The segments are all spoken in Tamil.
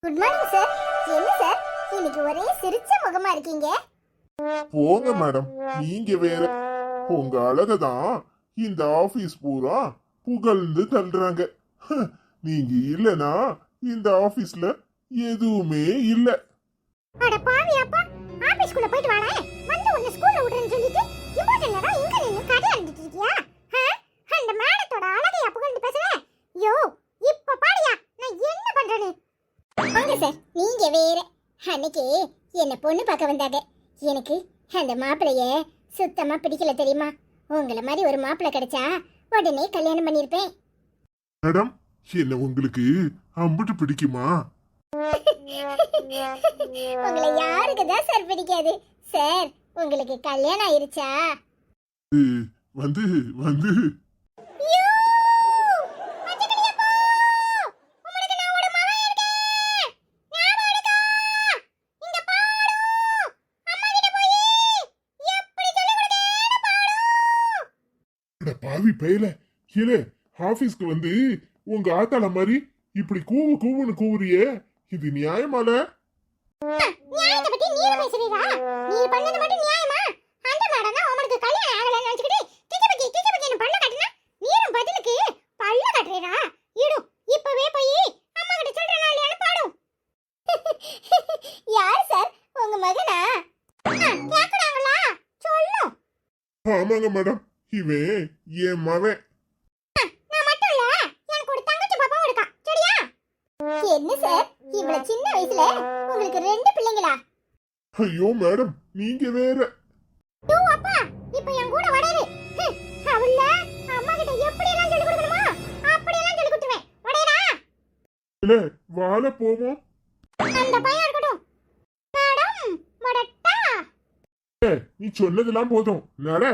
Good morning sir. என்ன சார் இன்னைக்கு ஒரே சிரிச்ச முகமா இருக்கீங்க? போங்க மேடம், நீங்க வேற. உங்க அழகதான் இந்த ஆபீஸ் பூரா புகழ்ந்து தள்ளுறாங்க. நீங்க இல்லனா இந்த ஆபீஸ்ல எதுவுமே இல்ல. அட பாவி அப்பா, ஆபீஸ்க்குள்ள போயிட்டு வாடா. வந்து உன்னை ஸ்கூல்ல விடுறேன்னு சொல்லிட்டு இம்பார்ட்டன்ட்டா இங்க நின்னு கதை அடிச்சிட்டு இருக்கியா? அந்த மேடத்தோட அழகையா புகழ்ந்து பேசுற? யோ, இப்ப பாடியா நான் என்ன பண்றேன்னு. வாங்க சார், நீங்க வேற. அன்னைக்கு என்ன பொண்ணு பார்க்க வந்தாங்க. எனக்கு அந்த மாப்பிளைய சுத்தமா பிடிக்கல தெரியுமா? உங்களை மாதிரி ஒரு மாப்பிள்ளை கிடைச்சா உடனே கல்யாணம் பண்ணிருப்பேன். மேடம், என்ன உங்களுக்கு அம்புட்டு பிடிக்குமா? உங்களை யாருக்கு தான் சார் பிடிக்காது? சார், உங்களுக்கு கல்யாணம் ஆயிருச்சா? வந்து வந்து பாவி பயல கீழே ஆபீஸ்க்கு வந்து உங்க ஆத்தாள மாதிரி இப்படி கூவு கூவுன்னு கூவுறியே, இது நியாயமால? நியாயத்தை பத்தி நீ பேசுறீரா? நீ பண்ணது மட்டும் நியாயமா? அந்த மேடம் தான் உங்களுக்கு கல்யாணம் ஆகலன்னு நினைச்சிட்டு கிச்சபக்கி பல்ல காட்டினா நீரும் பதிலுக்கு பல்ல காட்டுறீரா? இடு, இப்பவே போய் அம்மா கிட்ட சொல்றேனா இல்லையான்னு பாடும். யார் சார் உங்க மகனா? கேக்குறாங்களா? சொல்லும். ஆமாங்க மேடம், இவன் என் மவன். நான் மட்டும் இல்ல, எனக்கு ஒரு தங்கச்சி பாப்பாவும் இருக்கா. சரியா? என்ன சார் இவ்வளவு சின்ன வயசுல உங்களுக்கு ரெண்டு பிள்ளைங்களா? ஐயோ மேடம், நீங்க வேற. யோ அப்பா, இப்போ என் கூட வராரு. அவள அம்மா கிட்ட எப்படி எல்லாம் சொல்லி கொடுக்கணுமா அப்படி எல்லாம் சொல்லி கொடுத்துவேன். வடேடா. இல்ல வாழ போவோம். அந்த பையன் இருக்கட்டும். மேடம் வடட்டா. நீ சொன்னதெல்லாம் போதும், நட.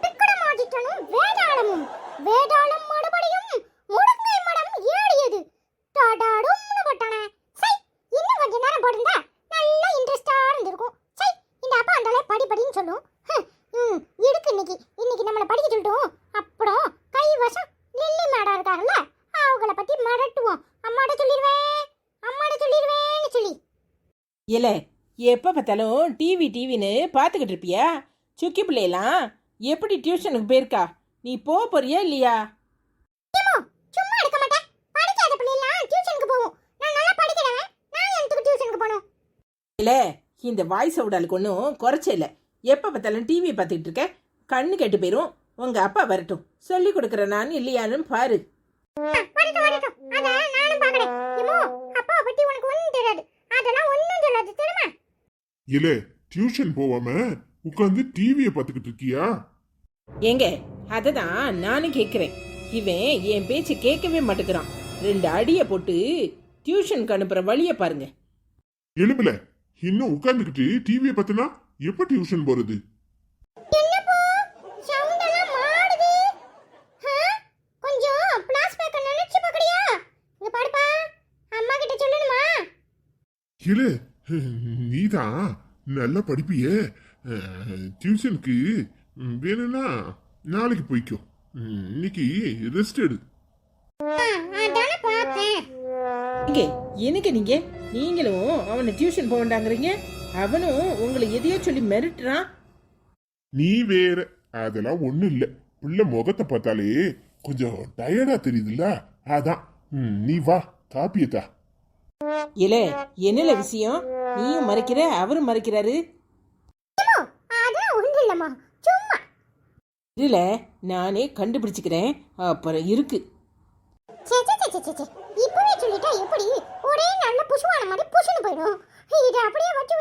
திக்குடமாதிட்டனும் வேதாளமும் வேதாளம் மறுபடியும் முடுங்கை மடம் ஏறியது. டாடாடும்னு போட்டானே. சை, இன்னும் கொஞ்ச நேரம் போடுந்தா நல்ல இன்ட்ரெஸ்டா இருந்திருக்கும். சை, இந்த அப்பா அந்தாலே படின்னு சொல்லும். இடுக்கு இன்னைக்கு நம்மள படிக்க சொல்லிட்டோம். அப்புறம் கை வசம் லில்லி மேடம் இருக்காங்கல்ல, அவங்கள பத்தி மறட்டுவோம். அம்மாட்ட சொல்லிடுவேன்னு சொல்லி. இல்ல, எப்போ பார்த்தாலும் டிவின்னு பார்த்துக்கிட்டு இருப்பியா? சுக்கி பிள்ளையெல்லாம் எப்படி டியூஷனுக்கு போயிருக்கா? நீ போறியா இல்லையா? சும்மா இருக்க மாட்டேன். படிக்காத பிள்ளைலாம் டியூஷனுக்கு போவோம். நான் நல்லா படிக்கிறவன், நான் எதுக்கு டியூஷனுக்கு போகணும்? இல்ல, இந்த வாய்ஸ் அவுடாலுக்கு ஒன்றும் குறைச்ச இல்லை. எப்போ பார்த்தாலும் டிவியை பார்த்துக்கிட்டு இருக்க, கண்ணு கெட்டு போயிரும். உங்க அப்பா வரட்டும், சொல்லி கொடுக்குறேன் நான் இல்லையான்னு பாரு. வரட்டும். அதான் நானும் பார்க்கறேன். ஏமோ, அப்பாவை பத்தி உனக்கு ஒண்ணும் தெரியாது. அதெல்லாம் ஒண்ணும் சொல்லாது தெரியுமா? இல்ல டியூஷன் போவாம உட்கார்ந்து டிவியை பார்த்துக்கிட்டு இருக்கியா? ஏங்க, அததான் நானும் கேட்குறேன். இவன் என் பேச்சு கேட்கவே மாட்டேங்கிறான். 2 அடியை போட்டு டியூஷனுக்கு அனுப்புற வழியை பாருங்க. எழும்பல, இன்னும் உட்கார்ந்துக்கிட்டு டிவியை பார்த்தினா எப்ப டியூஷன் போறது? என்னப்போ சவுண்ட் எல்லாம் மாறுது? கொஞ்சம் பிளாஸ்பேக்க நினைச்சு பார்க்கறியா? இங்க பாருப்பா, அம்மா கிட்ட சொல்லணுமா? இல்ல நீதான் நல்லா படிப்பியே, டியூஷனுக்கு வேணும்னா நாளைக்கு போய்க்கோ. இன்னைக்கு ரெஸ்ட் எடு. அதானே பார்த்தேன். இங்க எனக்கு நீங்களும் அவனை டியூஷன் போக வேண்டாங்கிறீங்க. அவனும் உங்களை எதையோ சொல்லி மிரட்டுறான். நீ வேற, அதெல்லாம் ஒண்ணும் இல்ல. புள்ள முகத்தை பார்த்தாலே கொஞ்சம் டயர்டா தெரியுதுல்ல, அதான். நீ வா, காப்பியத்தா. இல்ல, என்னல விஷயம்? நீயும் மறைக்கிற, அவரும் மறைக்கிறாரு. அதான் ஒண்ணும் இல்லம்மா, சும்மா. இல்ல, நானே கண்டுபிடிச்சுக்கிறேன். அப்புறம் இருக்கு. இப்பவே சொல்லிட்டா எப்படி? ஒரே நல்ல புசுவான மாதிரி புசுன்னு போயிடும். இதை அப்படியே வச்சு